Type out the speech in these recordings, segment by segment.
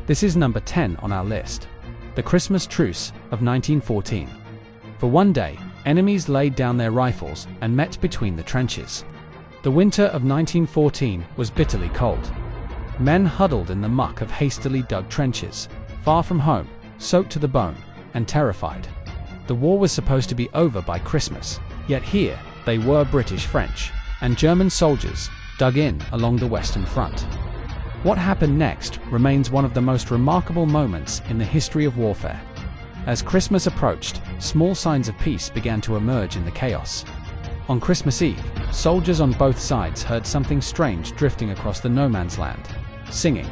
This is number 10 on our list. The Christmas Truce of 1914. For one day, enemies laid down their rifles and met between the trenches. The winter of 1914 was bitterly cold. Men huddled in the muck of hastily dug trenches, far from home, soaked to the bone, and terrified. The war was supposed to be over by Christmas, yet here they were British, French, and German soldiers dug in along the Western Front. What happened next remains one of the most remarkable moments in the history of warfare. As Christmas approached, small signs of peace began to emerge in the chaos. On Christmas Eve, soldiers on both sides heard something strange drifting across the no man's land. Singing.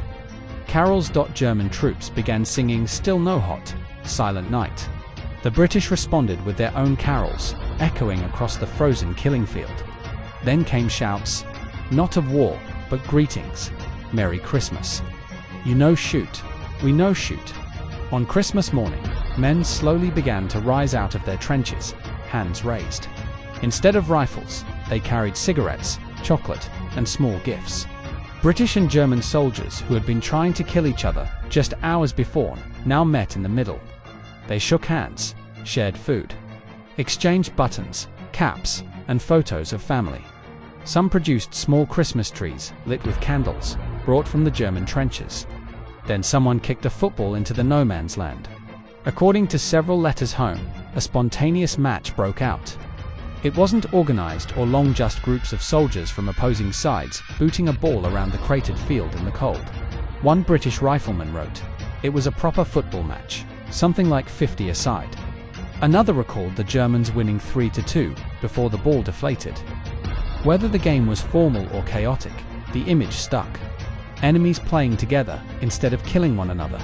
Carols. German troops began singing Still No Hot, Silent Night. The British responded with their own carols, echoing across the frozen killing field. Then came shouts, not of war, but greetings. Merry Christmas. You know shoot. We know shoot. On Christmas morning, men slowly began to rise out of their trenches, hands raised. Instead of rifles, they carried cigarettes, chocolate, and small gifts. British and German soldiers who had been trying to kill each other just hours before now met in the middle. They shook hands, shared food, exchanged buttons, caps, and photos of family. Some produced small Christmas trees lit with candles, brought from the German trenches. Then someone kicked a football into the no man's land. According to several letters home, a spontaneous match broke out. It wasn't organized or long, just groups of soldiers from opposing sides booting a ball around the cratered field in the cold. One British rifleman wrote, "It was a proper football match, something like 50 a side." Another recalled the Germans winning 3-2 before the ball deflated. Whether the game was formal or chaotic, the image stuck. Enemies playing together instead of killing one another.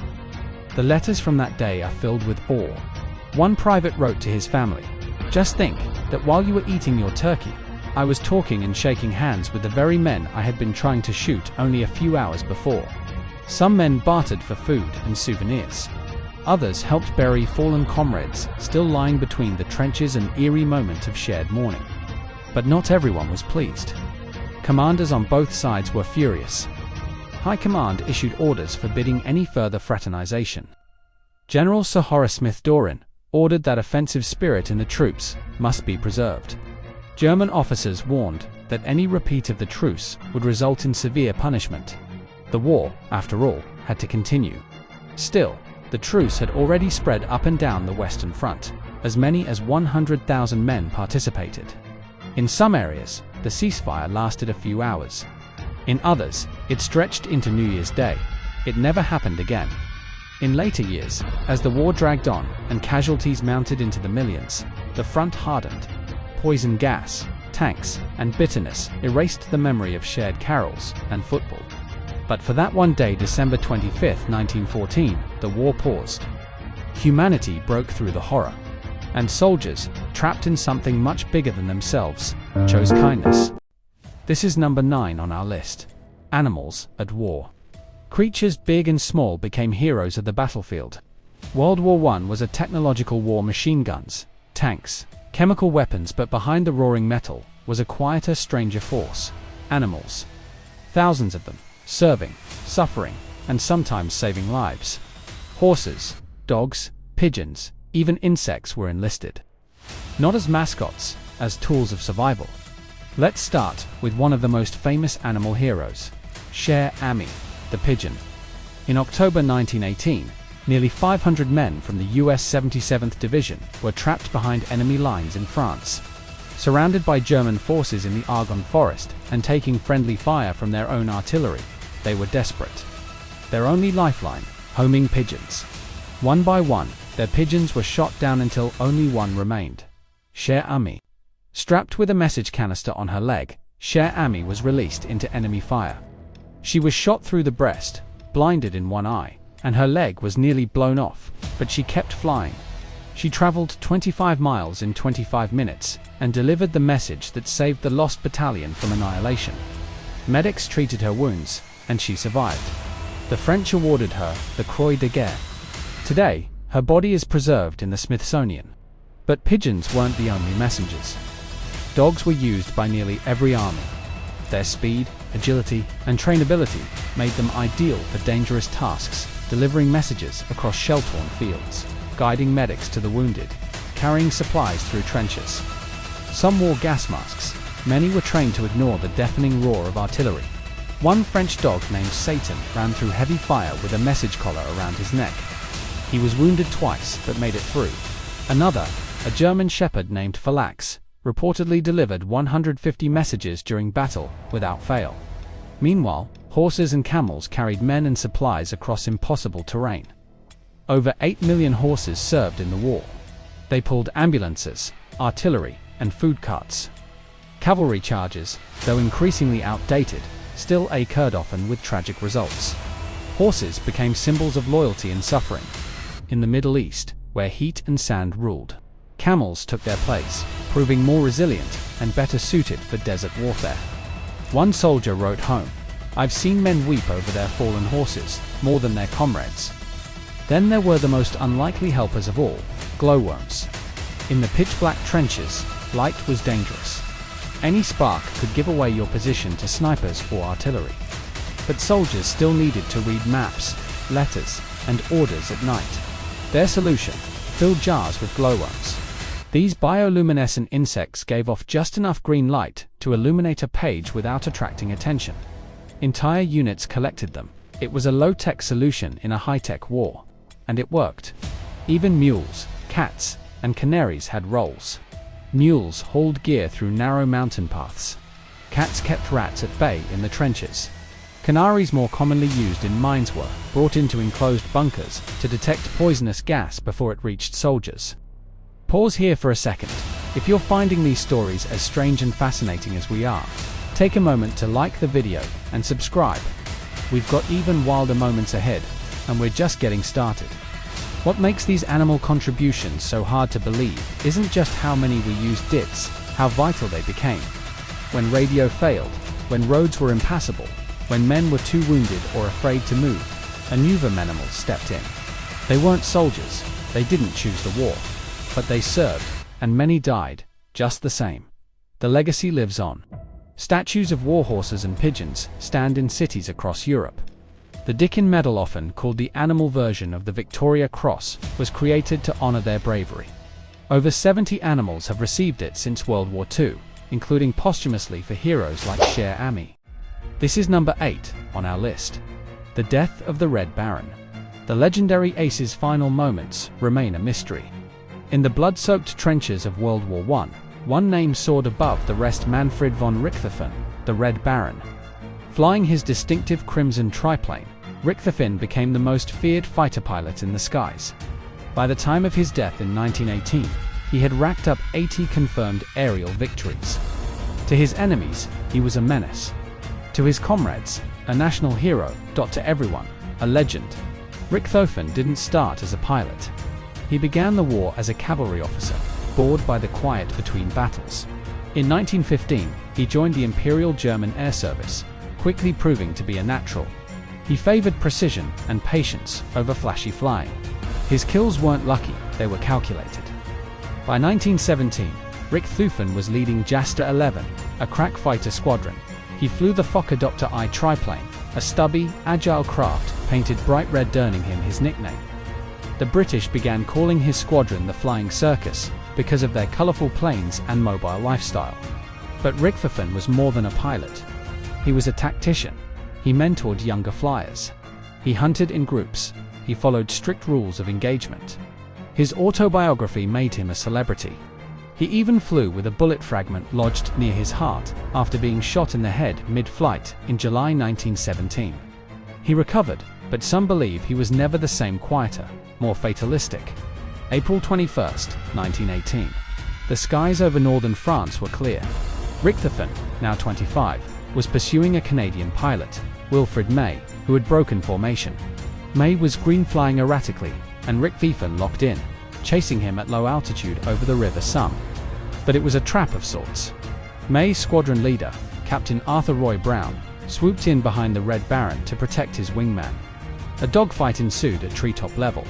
The letters from that day are filled with awe. One private wrote to his family, "Just think that while you were eating your turkey, I was talking and shaking hands with the very men I had been trying to shoot only a few hours before." Some men bartered for food and souvenirs. Others helped bury fallen comrades still lying between the trenches, an eerie moment of shared mourning. But not everyone was pleased. Commanders on both sides were furious. High Command issued orders forbidding any further fraternization. General Sir Horace Smith Dorrin ordered that offensive spirit in the troops must be preserved. German officers warned that any repeat of the truce would result in severe punishment. The war, after all, had to continue. Still, the truce had already spread up and down the Western Front. As many as 100,000 men participated. In some areas, the ceasefire lasted a few hours. In others, it stretched into New Year's Day. It never happened again. In later years, as the war dragged on and casualties mounted into the millions, the front hardened. Poison gas, tanks, and bitterness erased the memory of shared carols and football. But for that one day, December 25, 1914, the war paused. Humanity broke through the horror. And soldiers, trapped in something much bigger than themselves, chose kindness. This is number 9 on our list. Animals at war. Creatures big and small became heroes of the battlefield. World War I was a technological war, machine guns, tanks, chemical weapons, but behind the roaring metal was a quieter, stranger force. Animals. Thousands of them, serving, suffering, and sometimes saving lives. Horses, dogs, pigeons, even insects were enlisted. Not as mascots, as tools of survival. Let's start with one of the most famous animal heroes, Cher Ami, the pigeon. In October 1918, nearly 500 men from the US 77th Division were trapped behind enemy lines in France. Surrounded by German forces in the Argonne Forest and taking friendly fire from their own artillery, they were desperate. Their only lifeline, homing pigeons. One by one, their pigeons were shot down until only one remained. Cher Ami. Strapped with a message canister on her leg, Cher Ami was released into enemy fire. She was shot through the breast, blinded in one eye, and her leg was nearly blown off, but she kept flying. She traveled 25 miles in 25 minutes and delivered the message that saved the lost battalion from annihilation. Medics treated her wounds, and she survived. The French awarded her the Croix de Guerre. Today, her body is preserved in the Smithsonian. But pigeons weren't the only messengers. Dogs were used by nearly every army. Their speed, agility, and trainability made them ideal for dangerous tasks, delivering messages across shell-torn fields, guiding medics to the wounded, carrying supplies through trenches. Some wore gas masks. Many were trained to ignore the deafening roar of artillery. One French dog named Satan ran through heavy fire with a message collar around his neck. He was wounded twice, but made it through. Another, a German shepherd named Halifax, reportedly delivered 150 messages during battle, without fail. Meanwhile, horses and camels carried men and supplies across impossible terrain. Over 8 million horses served in the war. They pulled ambulances, artillery, and food carts. Cavalry charges, though increasingly outdated, still occurred often with tragic results. Horses became symbols of loyalty and suffering. In the Middle East, where heat and sand ruled, camels took their place, proving more resilient and better suited for desert warfare. One soldier wrote home, "I've seen men weep over their fallen horses, more than their comrades." Then there were the most unlikely helpers of all, glowworms. In the pitch-black trenches, light was dangerous. Any spark could give away your position to snipers or artillery. But soldiers still needed to read maps, letters, and orders at night. Their solution: fill jars with glowworms. These bioluminescent insects gave off just enough green light to illuminate a page without attracting attention. Entire units collected them. It was a low-tech solution in a high-tech war. And it worked. Even mules, cats, and canaries had roles. Mules hauled gear through narrow mountain paths. Cats kept rats at bay in the trenches. Canaries, more commonly used in mines, were brought into enclosed bunkers to detect poisonous gas before it reached soldiers. Pause here for a second. If you're finding these stories as strange and fascinating as we are, take a moment to like the video and subscribe. We've got even wilder moments ahead, and we're just getting started. What makes these animal contributions so hard to believe isn't just how many we used, it's how vital they became. When radio failed, when roads were impassable, when men were too wounded or afraid to move, a new animals stepped in. They weren't soldiers, they didn't choose the war, but they served, and many died, just the same. The legacy lives on. Statues of war horses and pigeons stand in cities across Europe. The Dickin Medal, often called the animal version of the Victoria Cross, was created to honor their bravery. Over 70 animals have received it since World War II, including posthumously for heroes like Cher Ami. This is number 8 on our list. The death of the Red Baron. The legendary ace's final moments remain a mystery. In the blood-soaked trenches of World War I, one name soared above the rest: Manfred von Richthofen, the Red Baron. Flying his distinctive crimson triplane, Richthofen became the most feared fighter pilot in the skies. By the time of his death in 1918, he had racked up 80 confirmed aerial victories. To his enemies, he was a menace. To his comrades, a national hero. To everyone, a legend. Richthofen didn't start as a pilot. He began the war as a cavalry officer, bored by the quiet between battles. In 1915, he joined the Imperial German Air Service, quickly proving to be a natural. He favored precision and patience over flashy flying. His kills weren't lucky, they were calculated. By 1917, Richthofen was leading Jasta 11, a crack fighter squadron. He flew the Fokker WWII triplane, a stubby, agile craft painted bright red, earning him his nickname. The British began calling his squadron the Flying Circus because of their colorful planes and mobile lifestyle. But Richthofen was more than a pilot. He was a tactician. He mentored younger flyers. He hunted in groups. He followed strict rules of engagement. His autobiography made him a celebrity. He even flew with a bullet fragment lodged near his heart after being shot in the head mid-flight in July 1917. He recovered, but some believe he was never the same, quieter, more fatalistic. April 21, 1918. The skies over northern France were clear. Richthofen, now 25, was pursuing a Canadian pilot, Wilfred May, who had broken formation. May was green, flying erratically, and Richthofen locked in, chasing him at low altitude over the river Somme. But it was a trap of sorts. May's squadron leader, Captain Arthur Roy Brown, swooped in behind the Red Baron to protect his wingman. A dogfight ensued at treetop level.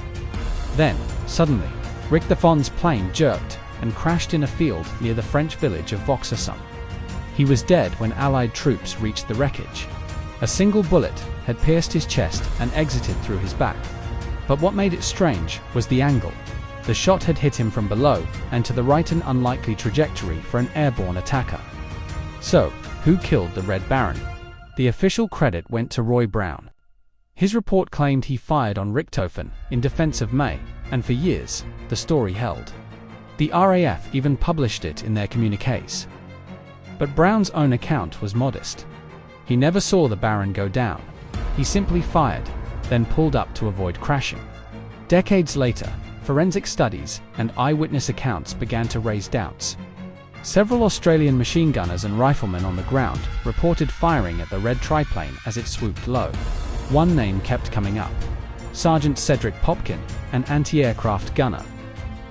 Then, suddenly, Richthofen's plane jerked and crashed in a field near the French village of Vauxhall. He was dead when Allied troops reached the wreckage. A single bullet had pierced his chest and exited through his back. But what made it strange was the angle. The shot had hit him from below and to the right, an unlikely trajectory for an airborne attacker. So, who killed the Red Baron? The official credit went to Roy Brown. His report claimed he fired on Richthofen in defense of May, and for years, the story held. The RAF even published it in their communiques. But Brown's own account was modest. He never saw the Baron go down. He simply fired, then pulled up to avoid crashing. Decades later, forensic studies and eyewitness accounts began to raise doubts. Several Australian machine gunners and riflemen on the ground reported firing at the red triplane as it swooped low. One name kept coming up: Sergeant Cedric Popkin, an anti-aircraft gunner.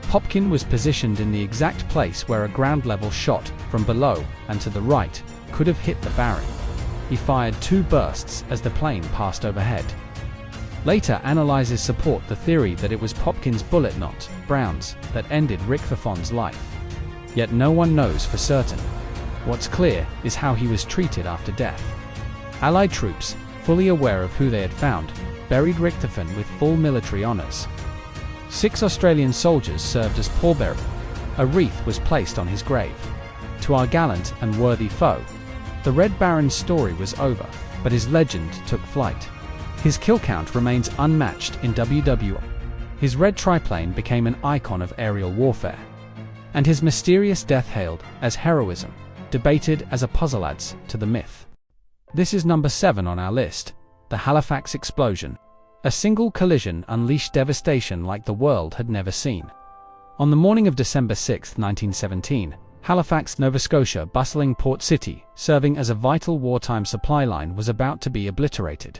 Popkin was positioned in the exact place where a ground-level shot from below and to the right could have hit the Baron. He fired 2 bursts as the plane passed overhead. Later analyzers support the theory that it was Popkin's bullet, not Brown's, that ended Richthofen's life. Yet no one knows for certain. What's clear is how he was treated after death. Allied troops, fully aware of who they had found, buried Richtofen with full military honors. 6 Australian soldiers served as pallbearers. A wreath was placed on his grave. To our gallant and worthy foe, the Red Baron's story was over, but his legend took flight. His kill count remains unmatched in WWI. His red triplane became an icon of aerial warfare. And his mysterious death hailed as heroism, debated as a puzzle adds to the myth. This is number 7 on our list, the Halifax explosion. A single collision unleashed devastation like the world had never seen. On the morning of December 6, 1917, Halifax, Nova Scotia, bustling port city, serving as a vital wartime supply line, was about to be obliterated.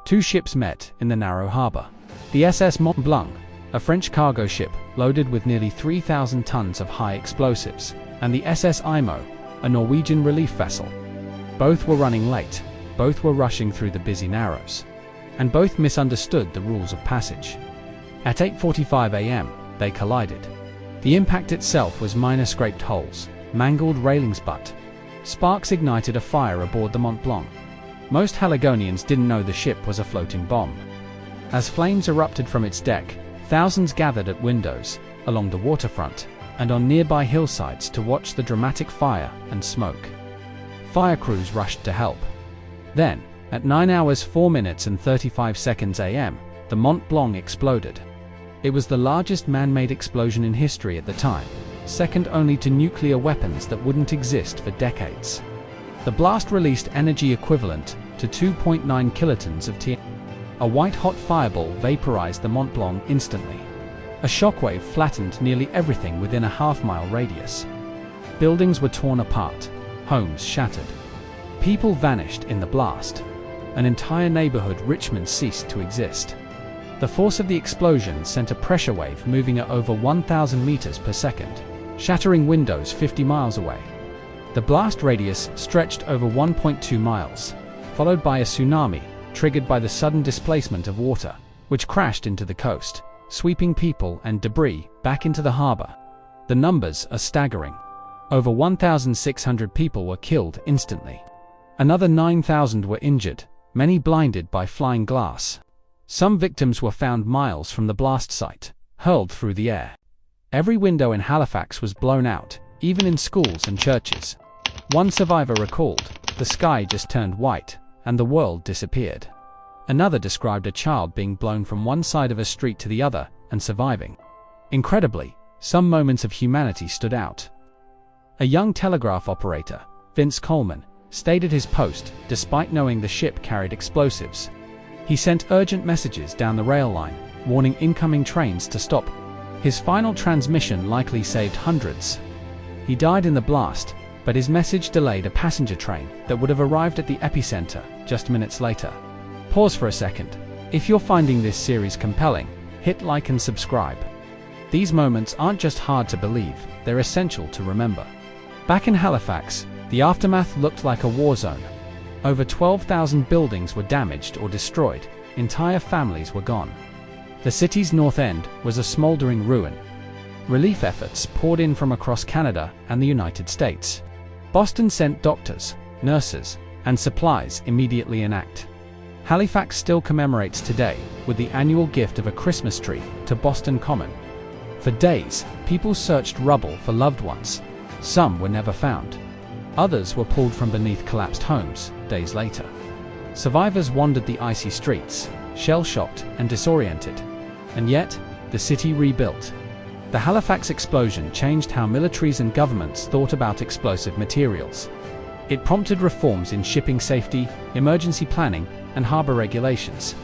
2 ships met in the narrow harbor. The SS Mont Blanc, a French cargo ship loaded with nearly 3,000 tons of high explosives, and the SS Imo, a Norwegian relief vessel. Both were running late, both were rushing through the busy Narrows, and both misunderstood the rules of passage. At 8:45 a.m., they collided. The impact itself was minor scraped holes, mangled railings, but sparks ignited a fire aboard the Mont Blanc. Most Haligonians didn't know the ship was a floating bomb. As flames erupted from its deck, thousands gathered at windows, along the waterfront, and on nearby hillsides to watch the dramatic fire and smoke. Fire crews rushed to help. Then, at 9 hours 4 minutes and 35 seconds a.m., the Mont Blanc exploded. It was the largest man-made explosion in history at the time, second only to nuclear weapons that wouldn't exist for decades. The blast released energy equivalent to 2.9 kilotons of TNT. A white-hot fireball vaporized the Mont Blanc instantly. A shockwave flattened nearly everything within a half-mile radius. Buildings were torn apart, homes shattered. People vanished in the blast. An entire neighborhood, Richmond, ceased to exist. The force of the explosion sent a pressure wave moving at over 1,000 meters per second, shattering windows 50 miles away. The blast radius stretched over 1.2 miles, followed by a tsunami triggered by the sudden displacement of water, which crashed into the coast, sweeping people and debris back into the harbor. The numbers are staggering. Over 1,600 people were killed instantly. Another 9,000 were injured, many blinded by flying glass. Some victims were found miles from the blast site, hurled through the air. Every window in Halifax was blown out, even in schools and churches. One survivor recalled, "The sky just turned white, and the world disappeared." Another described a child being blown from one side of a street to the other and surviving. Incredibly, some moments of humanity stood out. A young telegraph operator, Vince Coleman, stayed at his post despite knowing the ship carried explosives. He sent urgent messages down the rail line, warning incoming trains to stop. His final transmission likely saved hundreds. He died in the blast, but his message delayed a passenger train that would have arrived at the epicenter just minutes later. Pause for a second. If you're finding this series compelling, hit like and subscribe. These moments aren't just hard to believe, they're essential to remember. Back in Halifax, the aftermath looked like a war zone. Over 12,000 buildings were damaged or destroyed, entire families were gone. The city's north end was a smoldering ruin. Relief efforts poured in from across Canada and the United States. Boston sent doctors, nurses, and supplies immediately in act. Halifax still commemorates today with the annual gift of a Christmas tree to Boston Common. For days, people searched rubble for loved ones. Some were never found. Others were pulled from beneath collapsed homes days later. Survivors wandered the icy streets, shell-shocked and disoriented. And yet, the city rebuilt. The Halifax explosion changed how militaries and governments thought about explosive materials. It prompted reforms in shipping safety, emergency planning, and harbor regulations.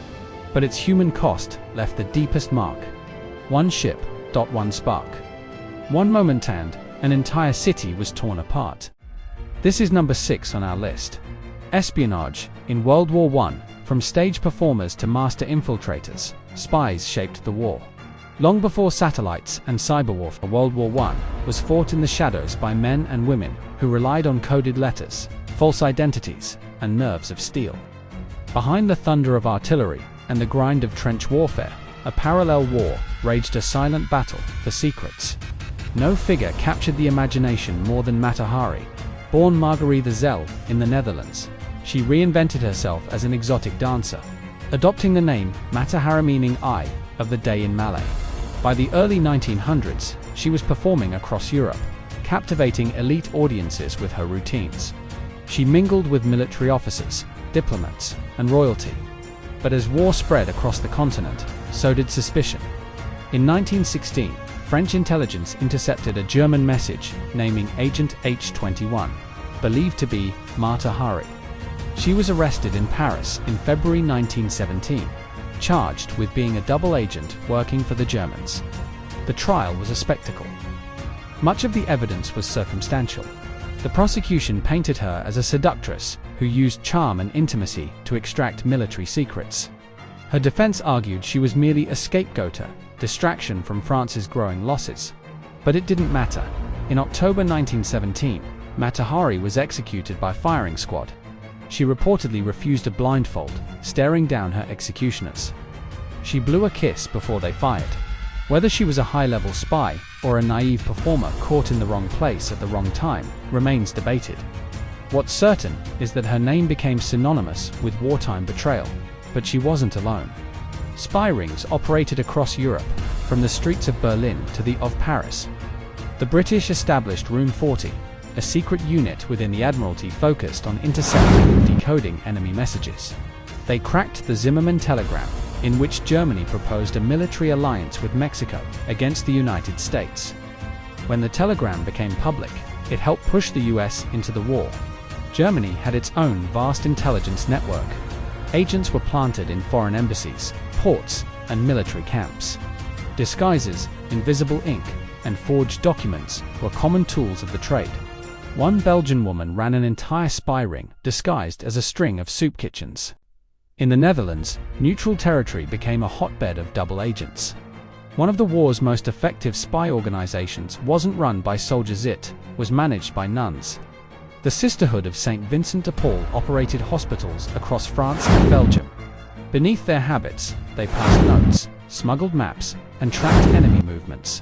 But its human cost left the deepest mark. One ship, one spark. One moment and an entire city was torn apart. This is number 6 on our list. Espionage. In World War I, from stage performers to master infiltrators, spies shaped the war. Long before satellites and cyber warfare, World War I was fought in the shadows by men and women who relied on coded letters, false identities, and nerves of steel. Behind the thunder of artillery and the grind of trench warfare, a parallel war raged, a silent battle for secrets. No figure captured the imagination more than Mata Hari. Born Marguerite Zell in the Netherlands, she reinvented herself as an exotic dancer, adopting the name Mata Hari, meaning Eye of the Day in Malay. By the early 1900s, she was performing across Europe, captivating elite audiences with her routines. She mingled with military officers, diplomats, and royalty. But as war spread across the continent, so did suspicion. In 1916, French intelligence intercepted a German message naming Agent H21, believed to be Mata Hari. She was arrested in Paris in February 1917, charged with being a double agent working for the Germans. The trial was a spectacle. Much of the evidence was circumstantial. The prosecution painted her as a seductress who used charm and intimacy to extract military secrets. Her defense argued she was merely a scapegoater, distraction from France's growing losses. But it didn't matter. In October 1917, Mata Hari was executed by firing squad. She reportedly refused a blindfold, staring down her executioners. She blew a kiss before they fired. Whether she was a high-level spy or a naive performer caught in the wrong place at the wrong time remains debated. What's certain is that her name became synonymous with wartime betrayal. But she wasn't alone. Spy rings operated across Europe, from the streets of Berlin to the of Paris. The British established Room 40, a secret unit within the Admiralty focused on intercepting and decoding enemy messages. They cracked the Zimmermann telegram, in which Germany proposed a military alliance with Mexico against the United States. When the telegram became public, it helped push the US into the war. Germany had its own vast intelligence network. Agents were planted in foreign embassies, ports, and military camps. Disguises, invisible ink, and forged documents were common tools of the trade. One Belgian woman ran an entire spy ring disguised as a string of soup kitchens. In the Netherlands, neutral territory became a hotbed of double agents. One of the war's most effective spy organizations wasn't run by soldiers, it was managed by nuns. The Sisterhood of St. Vincent de Paul operated hospitals across France and Belgium. Beneath their habits, they passed notes, smuggled maps, and tracked enemy movements.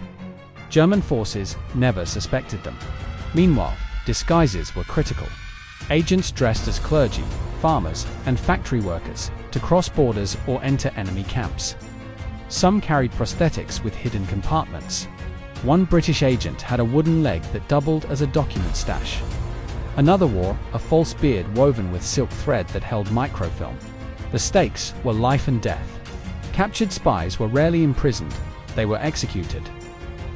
German forces never suspected them. Meanwhile, disguises were critical. Agents dressed as clergy, farmers, and factory workers to cross borders or enter enemy camps. Some carried prosthetics with hidden compartments. One British agent had a wooden leg that doubled as a document stash. Another wore a false beard woven with silk thread that held microfilm. The stakes were life and death. Captured spies were rarely imprisoned, they were executed.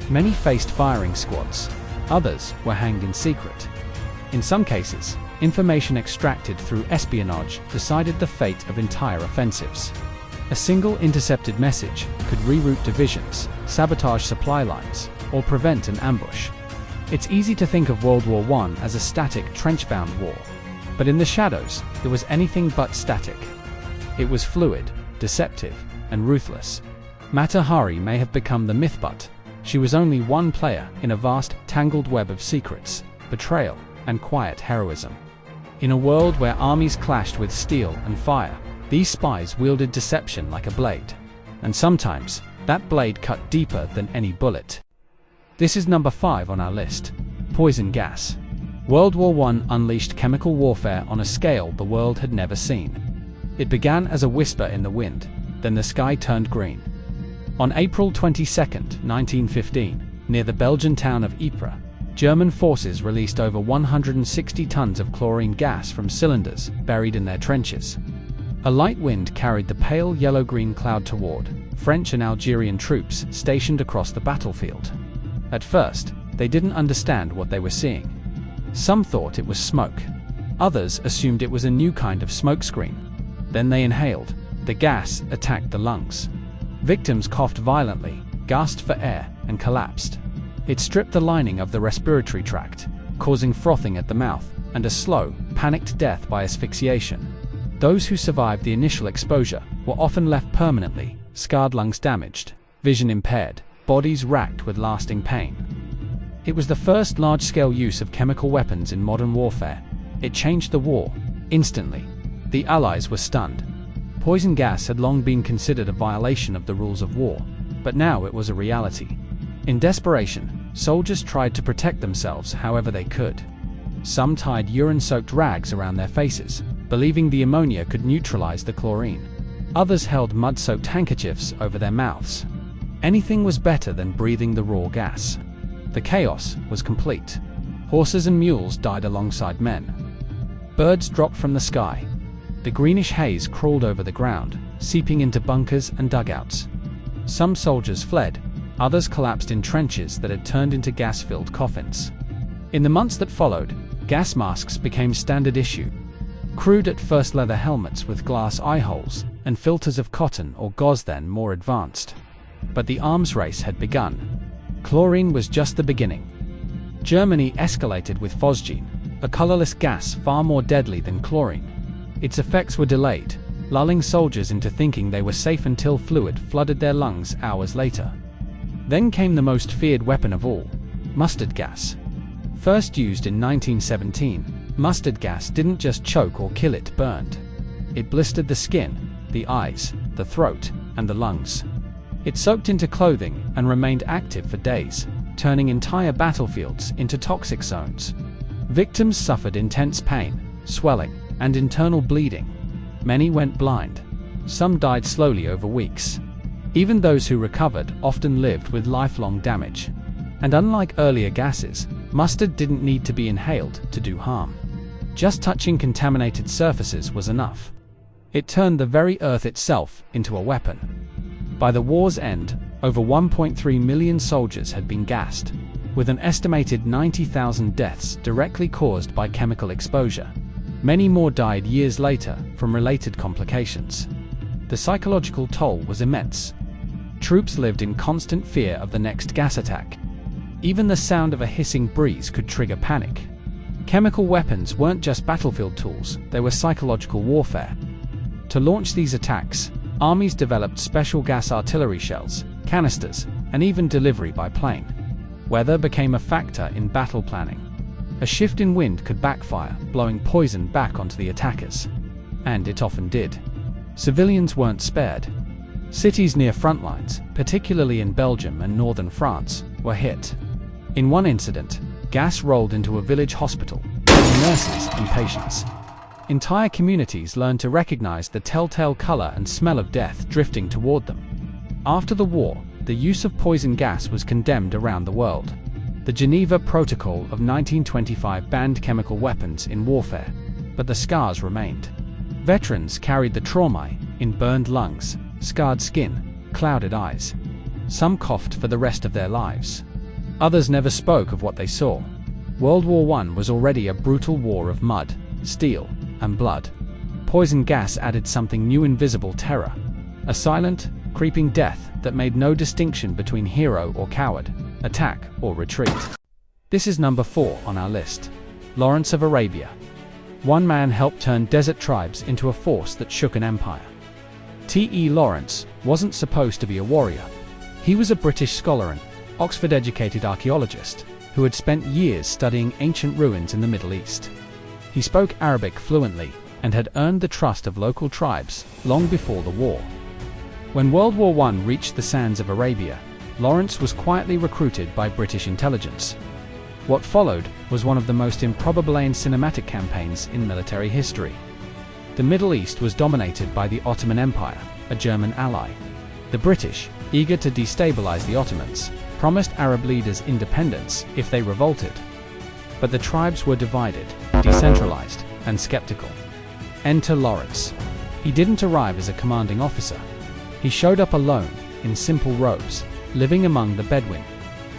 Many faced firing squads. Others were hanged in secret. In some cases, information extracted through espionage decided the fate of entire offensives. A single intercepted message could reroute divisions, sabotage supply lines, or prevent an ambush. It's easy to think of World War I as a static, trench-bound war. But in the shadows, it was anything but static. It was fluid, deceptive, and ruthless. Mata Hari may have become the myth, but she was only one player in a vast, tangled web of secrets, betrayal, and quiet heroism. In a world where armies clashed with steel and fire, these spies wielded deception like a blade. And sometimes, that blade cut deeper than any bullet. This is number 5 on our list. Poison gas. World War I unleashed chemical warfare on a scale the world had never seen. It began as a whisper in the wind, then the sky turned green. On April 22, 1915, near the Belgian town of Ypres, German forces released over 160 tons of chlorine gas from cylinders buried in their trenches. A light wind carried the pale yellow-green cloud toward French and Algerian troops stationed across the battlefield. At first, they didn't understand what they were seeing. Some thought it was smoke. Others assumed it was a new kind of smokescreen. Then they inhaled. The gas attacked the lungs. Victims coughed violently, gasped for air, and collapsed. It stripped the lining of the respiratory tract, causing frothing at the mouth and a slow, panicked death by asphyxiation. Those who survived the initial exposure were often left permanently scarred, lungs damaged, vision impaired, bodies racked with lasting pain. It was the first large-scale use of chemical weapons in modern warfare. It changed the war instantly. The Allies were stunned. Poison gas had long been considered a violation of the rules of war, but now it was a reality. In desperation, soldiers tried to protect themselves however they could. Some tied urine-soaked rags around their faces, believing the ammonia could neutralize the chlorine. Others held mud-soaked handkerchiefs over their mouths. Anything was better than breathing the raw gas. The chaos was complete. Horses and mules died alongside men. Birds dropped from the sky. The greenish haze crawled over the ground, seeping into bunkers and dugouts. Some soldiers fled. Others collapsed in trenches that had turned into gas-filled coffins. In the months that followed, gas masks became standard issue. Crude at first leather helmets with glass eye holes and filters of cotton or gauze, then more advanced. But the arms race had begun. Chlorine was just the beginning. Germany escalated with phosgene, a colorless gas far more deadly than chlorine. Its effects were delayed, lulling soldiers into thinking they were safe until fluid flooded their lungs hours later. Then came the most feared weapon of all, mustard gas. First used in 1917, mustard gas didn't just choke or kill, it burned. It blistered the skin, the eyes, the throat, and the lungs. It soaked into clothing and remained active for days, turning entire battlefields into toxic zones. Victims suffered intense pain, swelling, and internal bleeding. Many went blind. Some died slowly over weeks. Even those who recovered often lived with lifelong damage. And unlike earlier gases, mustard didn't need to be inhaled to do harm. Just touching contaminated surfaces was enough. It turned the very earth itself into a weapon. By the war's end, over 1.3 million soldiers had been gassed, with an estimated 90,000 deaths directly caused by chemical exposure. Many more died years later from related complications. The psychological toll was immense. Troops lived in constant fear of the next gas attack. Even the sound of a hissing breeze could trigger panic. Chemical weapons weren't just battlefield tools, they were psychological warfare. To launch these attacks, armies developed special gas artillery shells, canisters, and even delivery by plane. Weather became a factor in battle planning. A shift in wind could backfire, blowing poison back onto the attackers. And it often did. Civilians weren't spared. Cities near front lines, particularly in Belgium and northern France, were hit. In one incident, gas rolled into a village hospital, killing nurses and patients. Entire communities learned to recognize the telltale color and smell of death drifting toward them. After the war, the use of poison gas was condemned around the world. The Geneva Protocol of 1925 banned chemical weapons in warfare, but the scars remained. Veterans carried the trauma in burned lungs, scarred skin, clouded eyes. Some coughed for the rest of their lives. Others never spoke of what they saw. World War I was already a brutal war of mud, steel, and blood. Poison gas added something new: invisible terror. A silent, creeping death that made no distinction between hero or coward, attack or retreat. This is number 4 on our list. Lawrence of Arabia. One man helped turn desert tribes into a force that shook an empire. T.E. Lawrence wasn't supposed to be a warrior. He was a British scholar and Oxford-educated archaeologist who had spent years studying ancient ruins in the Middle East. He spoke Arabic fluently and had earned the trust of local tribes long before the war. When World War I reached the sands of Arabia, Lawrence was quietly recruited by British intelligence. What followed was one of the most improbable and cinematic campaigns in military history. The Middle East was dominated by the Ottoman Empire, a German ally. The British, eager to destabilize the Ottomans, promised Arab leaders independence if they revolted. But the tribes were divided, decentralized, and skeptical. Enter Lawrence. He didn't arrive as a commanding officer. He showed up alone, in simple robes, living among the Bedouin.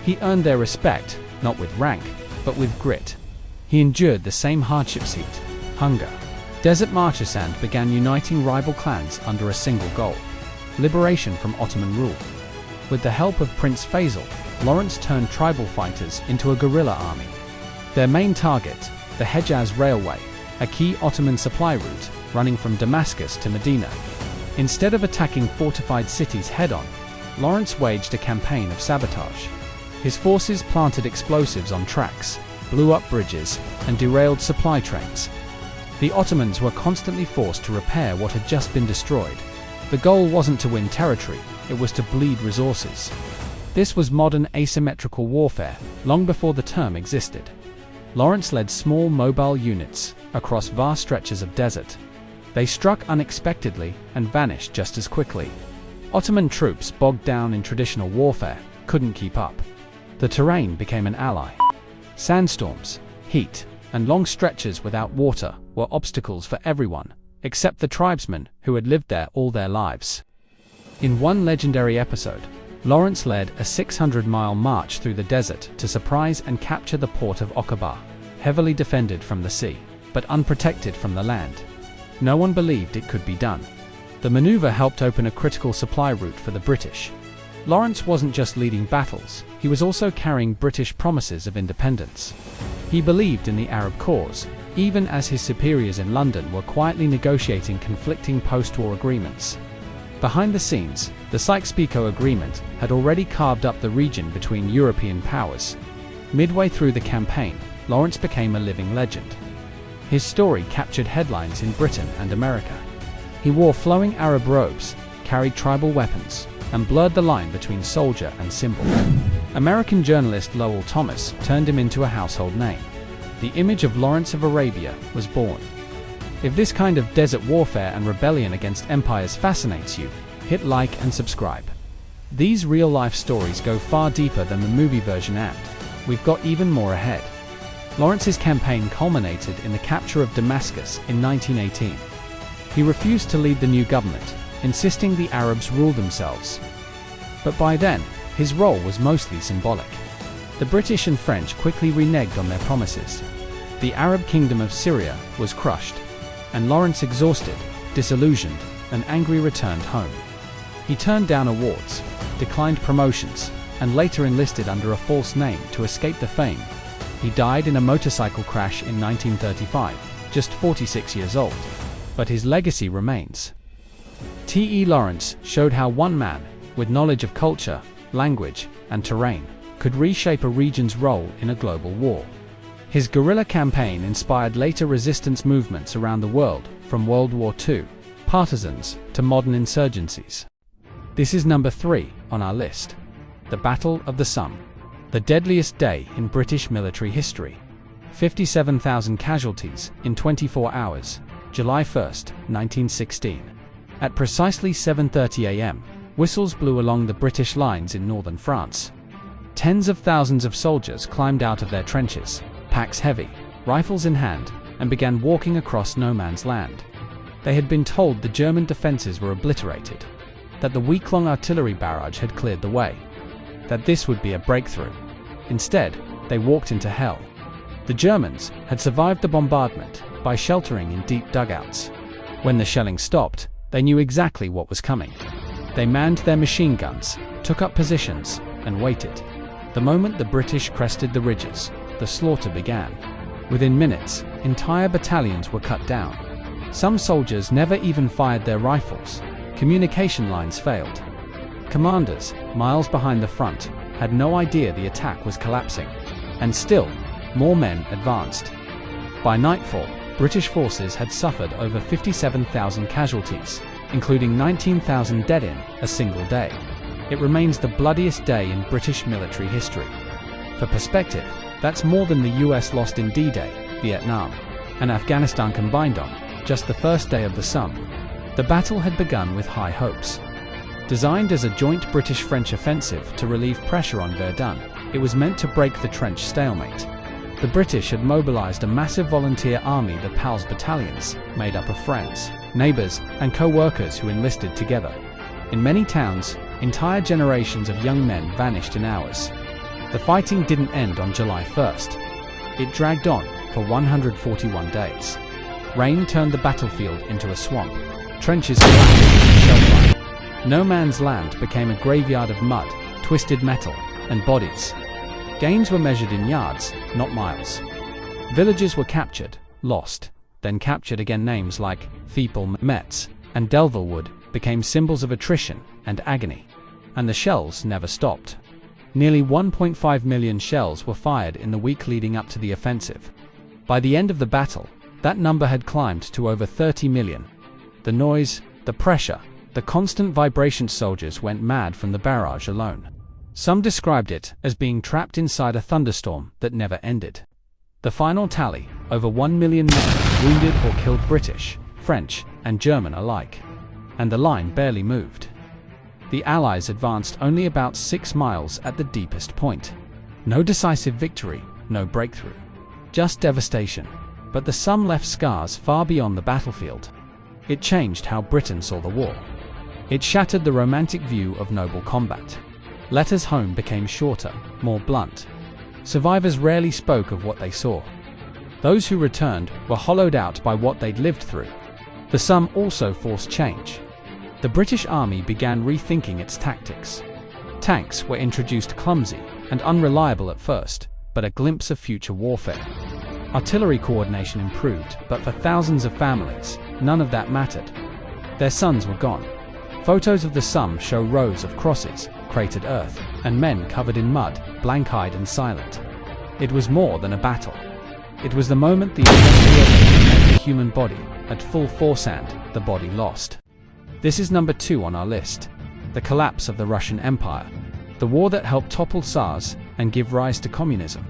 He earned their respect, not with rank, but with grit. He endured the same hardships: heat, hunger, desert marches, and began uniting rival clans under a single goal: liberation from Ottoman rule. With the help of Prince Faisal, Lawrence turned tribal fighters into a guerrilla army. Their main target, the Hejaz Railway, a key Ottoman supply route running from Damascus to Medina. Instead of attacking fortified cities head-on, Lawrence waged a campaign of sabotage. His forces planted explosives on tracks, blew up bridges, and derailed supply trains. The Ottomans were constantly forced to repair what had just been destroyed. The goal wasn't to win territory, it was to bleed resources. This was modern asymmetrical warfare, long before the term existed. Lawrence led small mobile units across vast stretches of desert. They struck unexpectedly and vanished just as quickly. Ottoman troops, bogged down in traditional warfare, couldn't keep up. The terrain became an ally. Sandstorms, heat, and long stretches without water were obstacles for everyone, except the tribesmen who had lived there all their lives. In one legendary episode, Lawrence led a 600-mile march through the desert to surprise and capture the port of Aqaba, heavily defended from the sea, but unprotected from the land. No one believed it could be done. The maneuver helped open a critical supply route for the British. Lawrence wasn't just leading battles, he was also carrying British promises of independence. He believed in the Arab cause, even as his superiors in London were quietly negotiating conflicting post-war agreements. Behind the scenes, the Sykes-Picot Agreement had already carved up the region between European powers. Midway through the campaign, Lawrence became a living legend. His story captured headlines in Britain and America. He wore flowing Arab robes, carried tribal weapons, and blurred the line between soldier and symbol. American journalist Lowell Thomas turned him into a household name. The image of Lawrence of Arabia was born. If this kind of desert warfare and rebellion against empires fascinates you, hit like and subscribe. These real-life stories go far deeper than the movie version, and we've got even more ahead. Lawrence's campaign culminated in the capture of Damascus in 1918. He refused to lead the new government, insisting the Arabs rule themselves. But by then, his role was mostly symbolic. The British and French quickly reneged on their promises. The Arab kingdom of Syria was crushed, and Lawrence, exhausted, disillusioned, and angry, returned home. He turned down awards, declined promotions, and later enlisted under a false name to escape the fame. He died in a motorcycle crash in 1935, just 46 years old. But his legacy remains. T.E. Lawrence showed how one man, with knowledge of culture, language, and terrain, could reshape a region's role in a global war. His guerrilla campaign inspired later resistance movements around the world, from World War II, partisans, to modern insurgencies. This is number 3 on our list: the Battle of the Somme, the deadliest day in British military history. 57,000 casualties in 24 hours, July 1, 1916. At precisely 7:30 a.m., whistles blew along the British lines in northern France. Tens of thousands of soldiers climbed out of their trenches, packs heavy, rifles in hand, and began walking across no man's land. They had been told the German defenses were obliterated, that the week-long artillery barrage had cleared the way, that this would be a breakthrough. Instead, they walked into hell. The Germans had survived the bombardment by sheltering in deep dugouts. When the shelling stopped, they knew exactly what was coming. They manned their machine guns, took up positions, and waited. The moment the British crested the ridges, the slaughter began. Within minutes, entire battalions were cut down. Some soldiers never even fired their rifles. Communication lines failed. Commanders, miles behind the front, had no idea the attack was collapsing. And still, more men advanced. By nightfall, British forces had suffered over 57,000 casualties, including 19,000 dead in a single day. It remains the bloodiest day in British military history. For perspective, that's more than the US lost in D-Day, Vietnam, and Afghanistan combined on just the first day of the Somme. The battle had begun with high hopes. Designed as a joint British-French offensive to relieve pressure on Verdun, it was meant to break the trench stalemate. The British had mobilized a massive volunteer army, the PALS battalions, made up of friends, neighbors, and co-workers who enlisted together. In many towns, entire generations of young men vanished in hours. The fighting didn't end on July 1st. It dragged on for 141 days. Rain turned the battlefield into a swamp. Trenches collapsed into shellfire. No man's land became a graveyard of mud, twisted metal, and bodies. Gains were measured in yards, not miles. Villages were captured, lost, then captured again. Names like Thiepval, Metz, and Delvillewood became symbols of attrition and agony. And the shells never stopped. Nearly 1.5 million shells were fired in the week leading up to the offensive. By the end of the battle, that number had climbed to over 30 million. The noise, the pressure, the constant vibration. Soldiers went mad from the barrage alone. Some described it as being trapped inside a thunderstorm that never ended. The final tally, over 1 million men wounded or killed, British, French, and German alike. And the line barely moved. The Allies advanced only about 6 miles at the deepest point. No decisive victory, no breakthrough. Just devastation. But the Somme left scars far beyond the battlefield. It changed how Britain saw the war. It shattered the romantic view of noble combat. Letters home became shorter, more blunt. Survivors rarely spoke of what they saw. Those who returned were hollowed out by what they'd lived through. The Somme also forced change. The British Army began rethinking its tactics. Tanks were introduced, clumsy and unreliable at first, but a glimpse of future warfare. Artillery coordination improved, but for thousands of families, none of that mattered. Their sons were gone. Photos of the Somme show rows of crosses, cratered earth, and men covered in mud, blank-eyed and silent. It was more than a battle. It was the moment the industrial met the human body, at full force, and the body lost. This is number 2 on our list. The collapse of the Russian Empire. The war that helped topple Tsars and give rise to communism.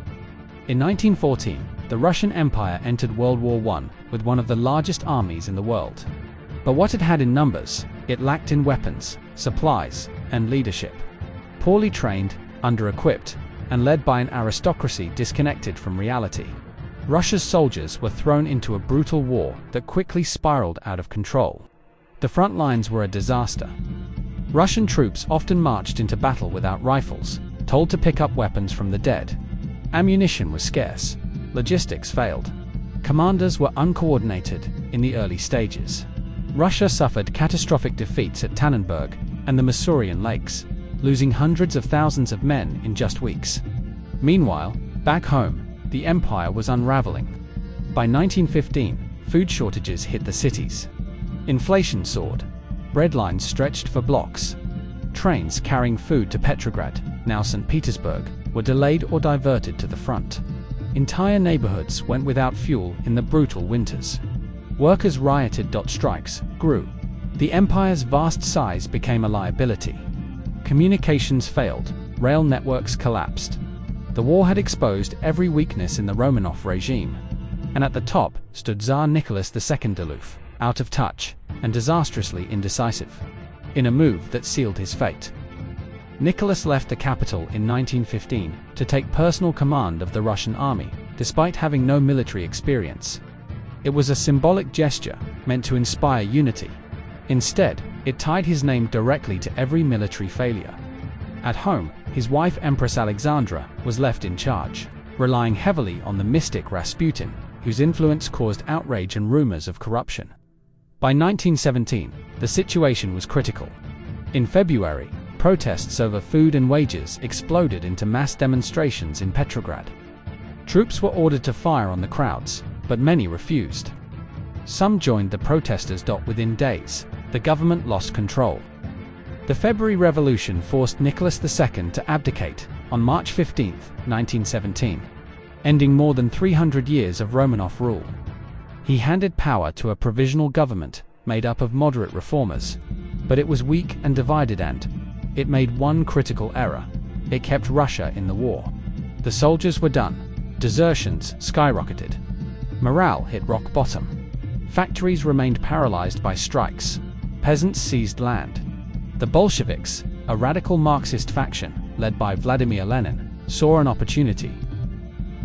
In 1914, the Russian Empire entered World War I with one of the largest armies in the world. But what it had in numbers, it lacked in weapons, supplies, and leadership. Poorly trained, under-equipped, and led by an aristocracy disconnected from reality. Russia's soldiers were thrown into a brutal war that quickly spiraled out of control. The front lines were a disaster. Russian troops often marched into battle without rifles, told to pick up weapons from the dead. Ammunition was scarce. Logistics failed. Commanders were uncoordinated in the early stages. Russia suffered catastrophic defeats at Tannenberg and the Masurian Lakes, losing hundreds of thousands of men in just weeks. Meanwhile, back home, the empire was unraveling. By 1915, food shortages hit the cities. Inflation soared. Bread lines stretched for blocks. Trains carrying food to Petrograd, now St. Petersburg, were delayed or diverted to the front. Entire neighborhoods went without fuel in the brutal winters. Workers rioted. Strikes grew. The empire's vast size became a liability. Communications failed. Rail networks collapsed. The war had exposed every weakness in the Romanov regime. And at the top stood Tsar Nicholas II, aloof, out of touch, and disastrously indecisive. In a move that sealed his fate. Nicholas left the capital in 1915 to take personal command of the Russian army, despite having no military experience. It was a symbolic gesture meant to inspire unity. Instead, it tied his name directly to every military failure. At home, his wife Empress Alexandra was left in charge, relying heavily on the mystic Rasputin, whose influence caused outrage and rumors of corruption. By 1917, the situation was critical. In February, protests over food and wages exploded into mass demonstrations in Petrograd. Troops were ordered to fire on the crowds, but many refused. Some joined the protesters. Within days, the government lost control. The February Revolution forced Nicholas II to abdicate on March 15, 1917, ending more than 300 years of Romanov rule. He handed power to a provisional government made up of moderate reformers, but it was weak and divided, and it made one critical error. It kept Russia in the war. The soldiers were done. Desertions skyrocketed. Morale hit rock bottom. Factories remained paralyzed by strikes. Peasants seized land. The Bolsheviks, a radical Marxist faction led by Vladimir Lenin, saw an opportunity.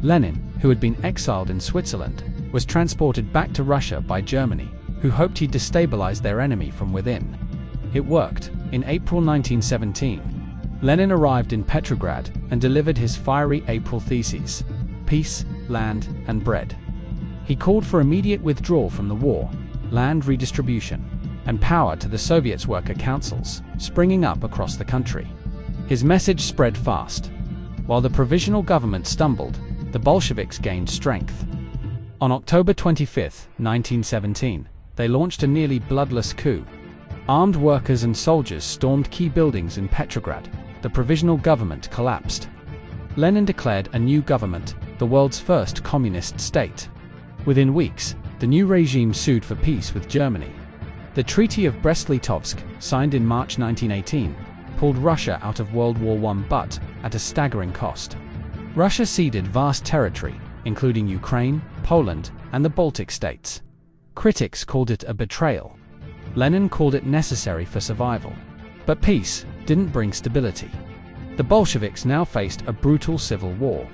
Lenin, who had been exiled in Switzerland, was transported back to Russia by Germany, who hoped he'd destabilize their enemy from within. It worked. In April 1917, Lenin arrived in Petrograd and delivered his fiery April theses: peace, land, and bread. He called for immediate withdrawal from the war, land redistribution, and power to the Soviets' worker councils, springing up across the country. His message spread fast. While the provisional government stumbled, the Bolsheviks gained strength. On October 25, 1917, they launched a nearly bloodless coup. Armed workers and soldiers stormed key buildings in Petrograd. The provisional government collapsed. Lenin declared a new government, the world's first communist state. Within weeks, the new regime sued for peace with Germany. The Treaty of Brest-Litovsk, signed in March 1918, pulled Russia out of World War I, but at a staggering cost. Russia ceded vast territory, including Ukraine, Poland, and the Baltic states. Critics called it a betrayal. Lenin called it necessary for survival. But peace didn't bring stability. The Bolsheviks now faced a brutal civil war.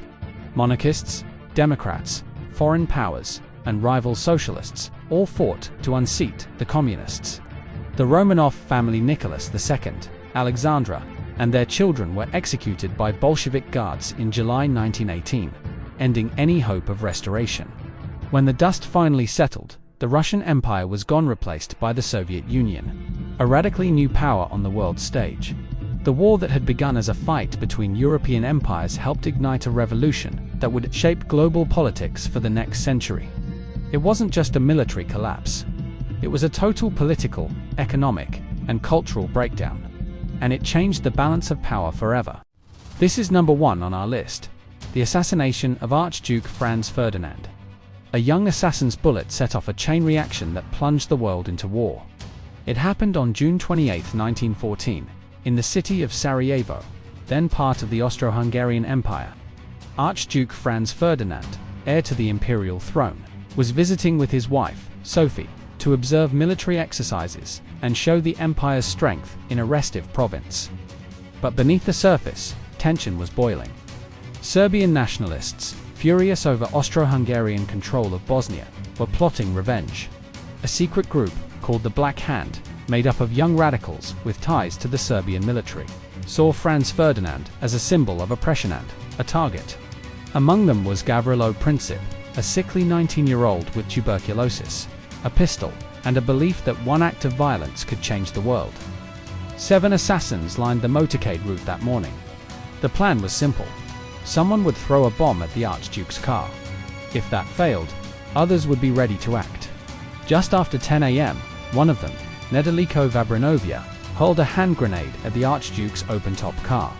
Monarchists, Democrats, foreign powers, and rival socialists all fought to unseat the communists. The Romanov family, Nicholas II, Alexandra, and their children were executed by Bolshevik guards in July 1918, ending any hope of restoration. When the dust finally settled, the Russian Empire was gone, replaced by the Soviet Union, a radically new power on the world stage. The war that had begun as a fight between European empires helped ignite a revolution that would shape global politics for the next century. It wasn't just a military collapse. It was a total political, economic, and cultural breakdown. And it changed the balance of power forever. This is number 1 on our list: the assassination of Archduke Franz Ferdinand. A young assassin's bullet set off a chain reaction that plunged the world into war. It happened on June 28, 1914, in the city of Sarajevo, then part of the Austro-Hungarian Empire. Archduke Franz Ferdinand, heir to the imperial throne, was visiting with his wife, Sophie, to observe military exercises and show the empire's strength in a restive province. But beneath the surface, tension was boiling. Serbian nationalists, furious over Austro-Hungarian control of Bosnia, were plotting revenge. A secret group, called the Black Hand, made up of young radicals with ties to the Serbian military, saw Franz Ferdinand as a symbol of oppression and a target. Among them was Gavrilo Princip, a sickly 19-year-old with tuberculosis, a pistol, and a belief that one act of violence could change the world. 7 assassins lined the motorcade route that morning. The plan was simple. Someone would throw a bomb at the Archduke's car. If that failed, others would be ready to act. Just after 10 a.m., one of them, Nedeljko Vabranovia, hurled a hand grenade at the Archduke's open-top car.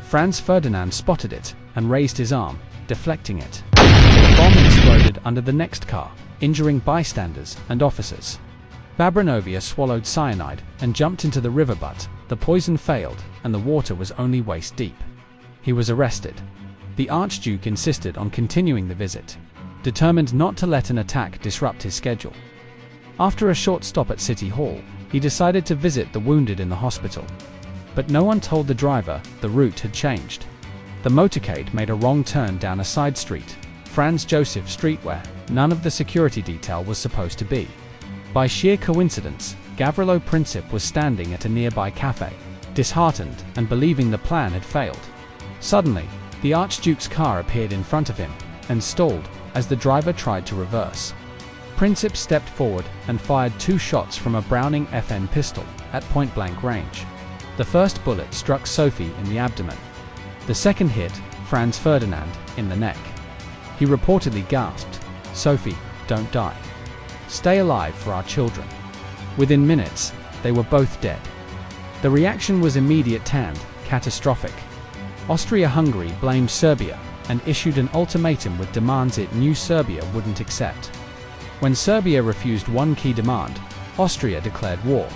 Franz Ferdinand spotted it and raised his arm, deflecting it. The bomb exploded under the next car, injuring bystanders and officers. Vabranovia swallowed cyanide and jumped into the river, but the poison failed and the water was only waist-deep. He was arrested. The Archduke insisted on continuing the visit, determined not to let an attack disrupt his schedule. After a short stop at City Hall, he decided to visit the wounded in the hospital. But no one told the driver the route had changed. The motorcade made a wrong turn down a side street, Franz Joseph Street, where none of the security detail was supposed to be. By sheer coincidence, Gavrilo Princip was standing at a nearby cafe, disheartened and believing the plan had failed. Suddenly, the Archduke's car appeared in front of him and stalled as the driver tried to reverse. Princip stepped forward and fired 2 shots from a Browning FN pistol at point-blank range. The first bullet struck Sophie in the abdomen. The second hit Franz Ferdinand in the neck. He reportedly gasped, "Sophie, don't die. Stay alive for our children." Within minutes, they were both dead. The reaction was immediate and catastrophic. Austria-Hungary blamed Serbia and issued an ultimatum with demands it knew Serbia wouldn't accept. When Serbia refused one key demand, Austria declared war.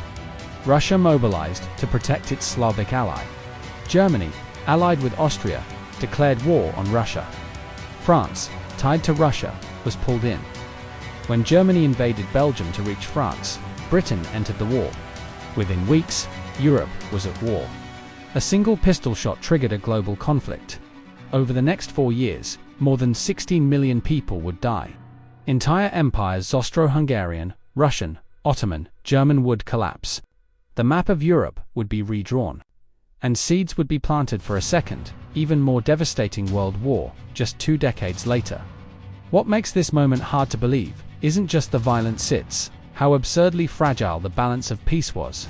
Russia mobilized to protect its Slavic ally. Germany, allied with Austria, declared war on Russia. France, tied to Russia, was pulled in. When Germany invaded Belgium to reach France, Britain entered the war. Within weeks, Europe was at war. A single pistol shot triggered a global conflict. Over the next 4 years, more than 16 million people would die. Entire empires, Austro-Hungarian, Russian, Ottoman, German, would collapse. The map of Europe would be redrawn. And seeds would be planted for a second, even more devastating world war, just 2 decades later. What makes this moment hard to believe isn't just the violence, it's how absurdly fragile the balance of peace was.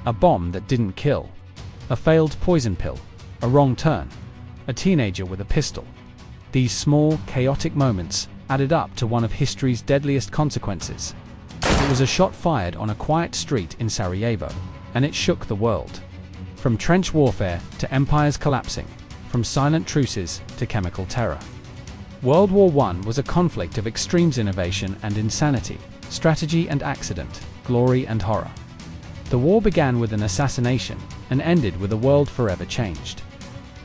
A bomb that didn't kill. A failed poison pill. A wrong turn. A teenager with a pistol. These small, chaotic moments added up to one of history's deadliest consequences. It was a shot fired on a quiet street in Sarajevo, and it shook the world. From trench warfare to empires collapsing, from silent truces to chemical terror. World War I was a conflict of extremes, innovation and insanity, strategy and accident, glory and horror. The war began with an assassination and ended with a world forever changed.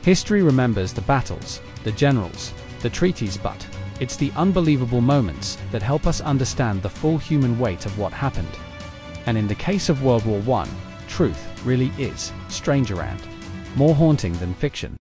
History remembers the battles, the generals, the treaties, but it's the unbelievable moments that help us understand the full human weight of what happened. And in the case of World War I, truth really is stranger and more haunting than fiction.